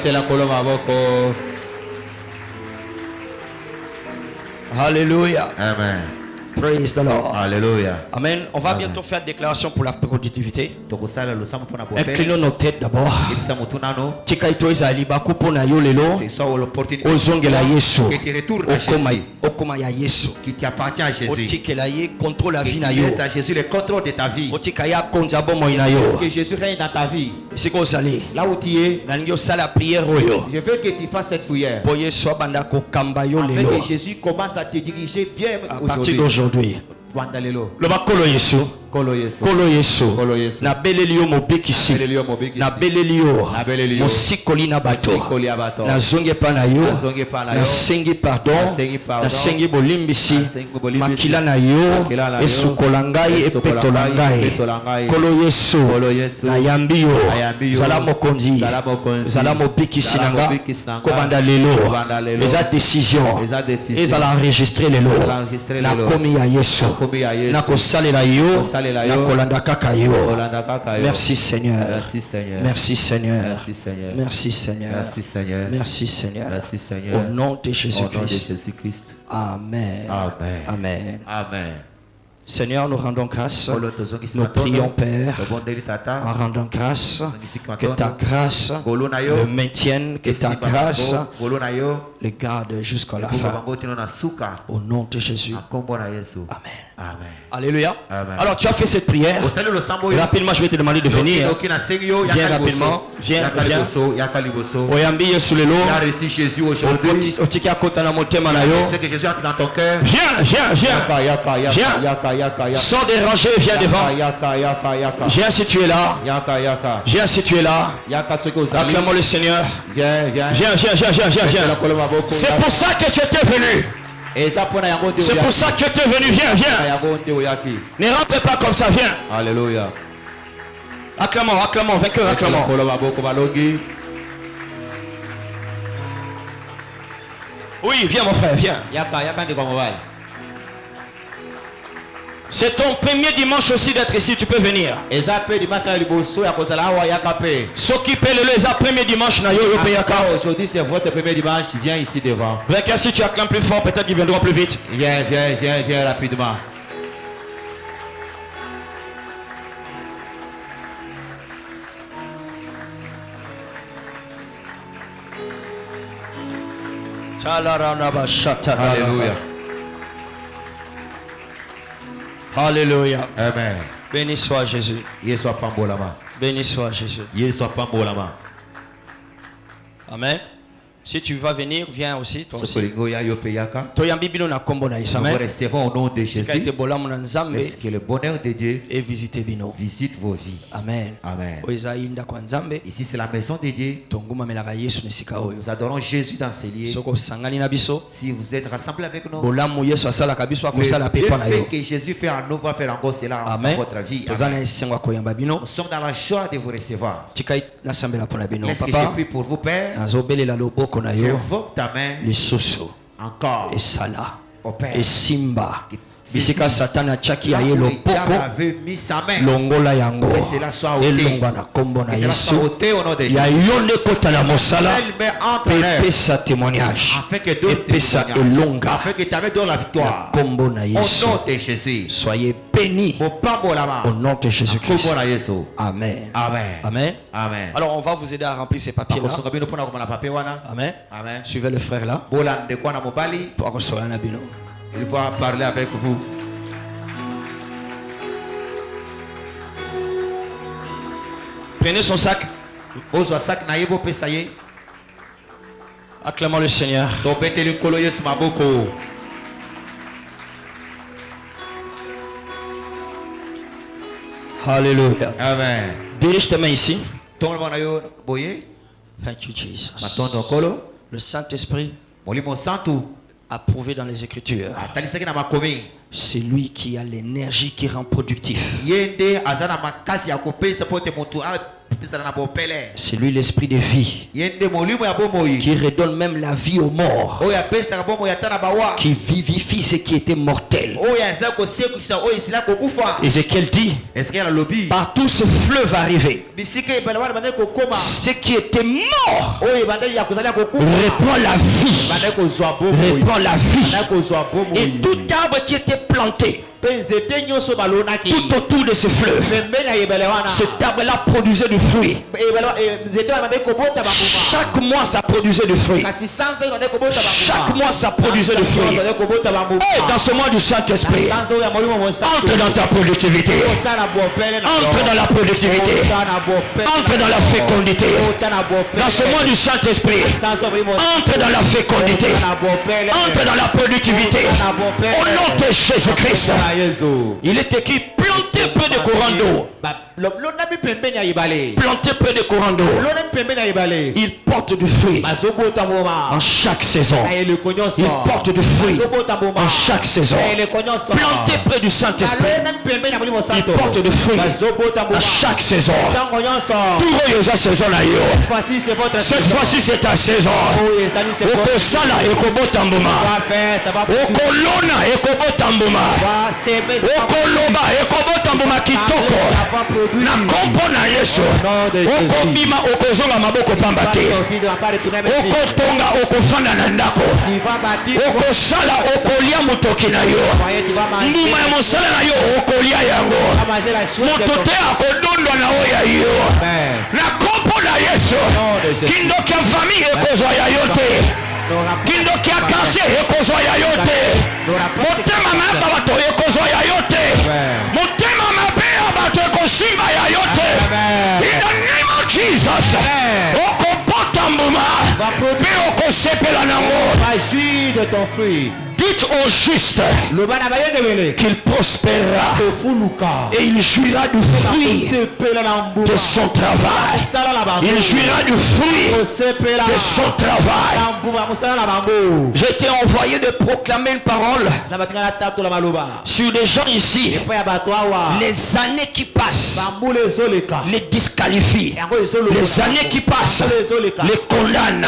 Alléluia. Amen. Praise the Lord. Alléluia. Amen. On va bientôt faire déclaration pour la productivité. Inclinons nos têtes d'abord. Tikaito ezali bakupo na yo lelo. Ozongela Yesu. Okoma ya Yesu. Qui t'appartient à Jésus. Otikela ye contrôle la vie na yo. À Jésus le contrôle de ta vie. Otikaya konza bomo ina yo. Parce que Jésus règne dans ta vie. Siko sali. Là où tu es. Nangi sala prière oyo. Je veux que tu fasses cette prière. Pour Yesu abanda ko kamba yo lelo. Afin que Jésus commence à te diriger bien aujourd'hui. Le bakolo Yesu. Kolo Yesu. Na belelio mobikisi. Na belelio. Mosikoli na bato. Na zonge pa na yo. Na sengi pardon. Na sengi bolimbisi. Makila na yo. Esukolangai epetolangai. Kolo Yesu. Na yambio. Zala mokonzi. Zala mobikisi nanga. Komanda lelo. Eza décision. Eza la enregistrer lelo. Na komi ya Yesu. Na kosale la yo. Merci Seigneur. Merci Seigneur. Merci Seigneur. Merci Seigneur. Au nom de Jésus-Christ. Amen. Amen. Amen. Seigneur, nous rendons grâce. Nous prions, Père, en rendant grâce, que ta grâce le maintienne, que ta grâce le garde jusqu'à la fin. Au nom de Jésus. Amen. Amen. Alléluia. Amen. Alors tu as fait cette prière. Rapidement, je vais te demander de venir. Viens rapidement. Viens. Oyambi sous le lot. C'est que Jésus entre dans ton cœur. Viens. Sans déranger, viens devant. Viens si tu es là. Viens si tu es là. Acclamons le Seigneur. Viens. C'est pour ça que tu étais venu. C'est pour ça que tu es venu. Viens. Ne rentre pas comme ça, viens. Alléluia. Acclamons, vainqueur, acclamons. Oui, viens mon frère, viens. C'est ton premier dimanche aussi d'être ici, tu peux venir. S'occuper le premier dimanche. Aujourd'hui c'est votre premier dimanche, viens ici devant. Si tu acclames plus fort, peut-être qu'ils viendront plus vite. Viens rapidement. Alléluia. Alléluia. Amen. Béni soit Jésus. Béni soit Jésus. Amen. Si tu vas venir, viens aussi. Toi aussi. Nous recevons au nom de Jésus. Est-ce que le bonheur de Dieu et visite vos vies. Amen. Amen. Ici c'est la maison de Dieu. Nous adorons Jésus dans ces lieux. Si vous êtes rassemblés avec nous, le fait que Jésus fait en nous va faire encore cela dans votre vie. Amen. Nous sommes dans la joie de vous recevoir. Est-ce que je prie pour vous, Père? J'invoque ta main encore et Sala et Simba bisika satana chaki ya yelo poko longola yango elongwa na kombo na Yesu ya yonde kota na mosala pesa témoignage pesa elonga na kombo na Yesu. Soyez bénis au nom de Jésus-Christ. Amen. Amen. Amen. Alors on va vous aider à remplir ces papiers là. Amen. Amen. Suivez le frère là. Il va parler avec vous. Prenez son sac. Acclamons le Seigneur. Alléluia. Amen. Dirige tes mains ici. Thank you, Jesus. Le Saint-Esprit approuvé dans les Écritures. C'est lui qui a l'énergie qui rend productif. C'est lui l'esprit de vie qui redonne même la vie aux morts, qui vivifie ce qui était mortel. Ézéchiel dit, partout ce fleuve va arriver. Ce qui était mort reprend la vie. Reprend la vie. Et tout arbre qui était planté tout autour de ce fleuve, cet arbre-là produisait du fruit. Chaque mois ça produisait du fruit. Chaque mois ça produisait du fruit. Et dans ce mois du Saint-Esprit, entre dans ta productivité. Entre dans la productivité. Entre dans la fécondité. Dans ce mois du Saint-Esprit, entre dans la fécondité. Entre dans la productivité. Au nom de Jésus-Christ. Il est écrit planté près de courants d'eau. Planté près de courants d'eau. Il porte du fruit en chaque saison. Il porte du fruit en chaque saison. Planté près du Saint-Esprit. Il porte du fruit en chaque saison. Cette fois-ci c'est ta saison. Okosala ekobotambuma. Okolona ekobotambuma. Okoloba ekobotambuma kitoko. Na kompo na Yesu. Okobima okozonga maboko pamba te. Okotonga okofanda na ndako. Okosala okolia mutoki na yo. Nduma ya mosala na yo okolia yango. Moto te akodondwa na oya yo. Na kompo na Yesu. Kindoki ya famille ekozwa ya yo te. Kindoki ya quartier ekozwa ya yo te. Motema maba bato ekozwa ya yo te. Motema mabe ya bato ekosimba ya yo te. In the name of Jesus. Okopota mbuma. Pe okosepela nango. De ton fruit. Dites au juste qu'il prospérera et il jouira du fruit de son travail. Il jouira du fruit de son travail. J'ai été envoyé de proclamer une parole sur des gens ici. Les années qui passent les disqualifient. Les années qui passent les condamnent.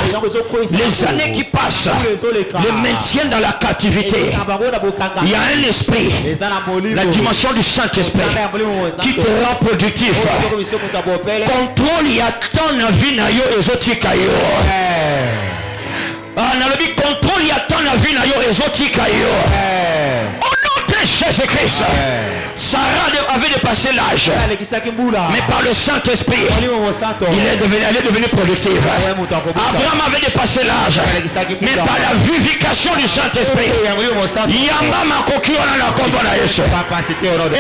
Les années qui passent les maintiennent dans la captivité. Il y a un esprit, la dimension du Saint-Esprit qui te rend productif. Contrôle, il y a tant de vie na yo ezotika yo. Nalobi contrôle, il y a tant de vie na yo ezotika yo. Au nom de Jésus-Christ. Sarah avait dépassé l'âge, mais par le Saint-Esprit, elle est devenue productive. Abraham avait dépassé l'âge, mais par la vivification du Saint-Esprit,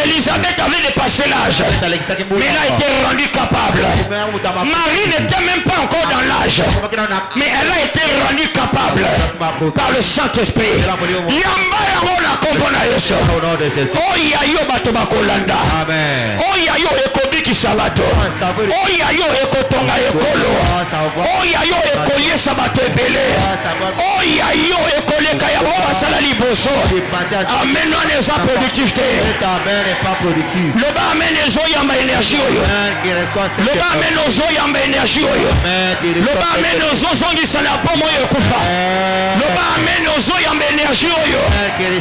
Élisabeth avait dépassé l'âge, mais elle a été rendue capable. Marie n'était même pas encore dans l'âge, mais elle a été rendue capable par le Saint-Esprit. Bakolanda. Oya yo ekobiki sabato. Oya yo ekotonga ekolo. Oya yo ekolie sabato ebele. Oya yo ekoleka ya baba sala liboso. Amen non eza productivité. Le ba amen ezo yamba énergie oyo. Le ba amen ozo yamba énergie oyo. Le ba amen ozo zongisa na pomo yo kufa. Le ba amen ozo yamba énergie oyo.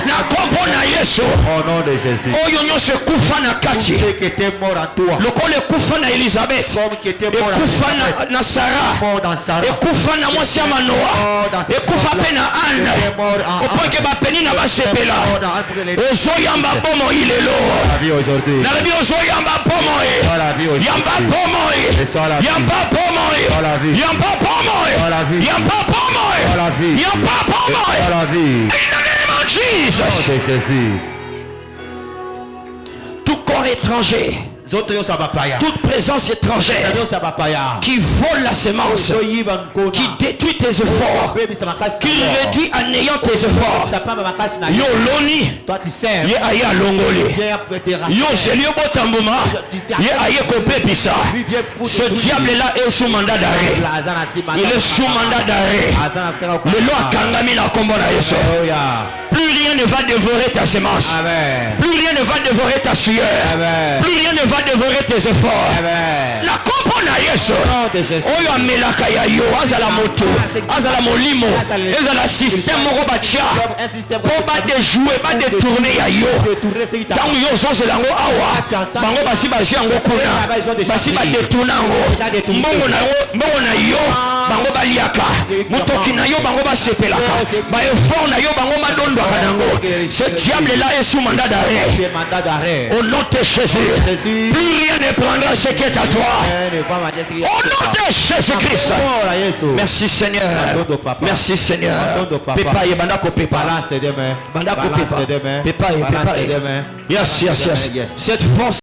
Na kompo na Yesu. Au nom de Jésus. Oyo nyose kufa na kati. Lokole kufa na Elisabeth. Ekufa na Sarah. Ekufa na mwasi ya Manoa. Ekufa pe na Anne. Opoke bapeni na basepela. Ozoyamba bomo ilelo. Nalobi ozoyamba bomo e. Yamba bomo e. Yamba bomo e. Yamba bomo e. Yamba bomo e. Yamba bomo e. In the name of Jesus. Tout corps étranger, toute présence étrangère qui vole la semence, qui détruit tes efforts, qui réduit en ayant tes efforts. Yo loni, ye aye alongoli. Yo zelio botambuma, ye aye kopepisa. Ce diable-là est sous mandat d'arrêt. Il est sous mandat d'arrêt. Le loi kangami na kombo na Yesu. Plus rien ne va dévorer ta semence. Plus rien ne va dévorer ta sueur. Plus rien ne va dévorer tes efforts. La kombo na Yesu. Oyo amelaka ya yo azala moto, azala molimo, ezala système moko batia. Po ba déjouer, ba détourner ya yo. Tango yo zozela ngo awa, bango basi bazi yango kuna. Basi ba détourner ngo. Mbongo na yo, bango baliaka. Mutoki na yo bango basepelaka. Ba effort na yo bango madondo kanango. Ce diable là est sous mandat d'arrêt. Au nom de Jésus. Plus rien ne prendra ce qui est à toi. Au nom de Jésus-Christ. Merci Seigneur. Merci Seigneur. Pepa ye bandako pepa. Bandako pepa. Pepa ye. Yes. Cette force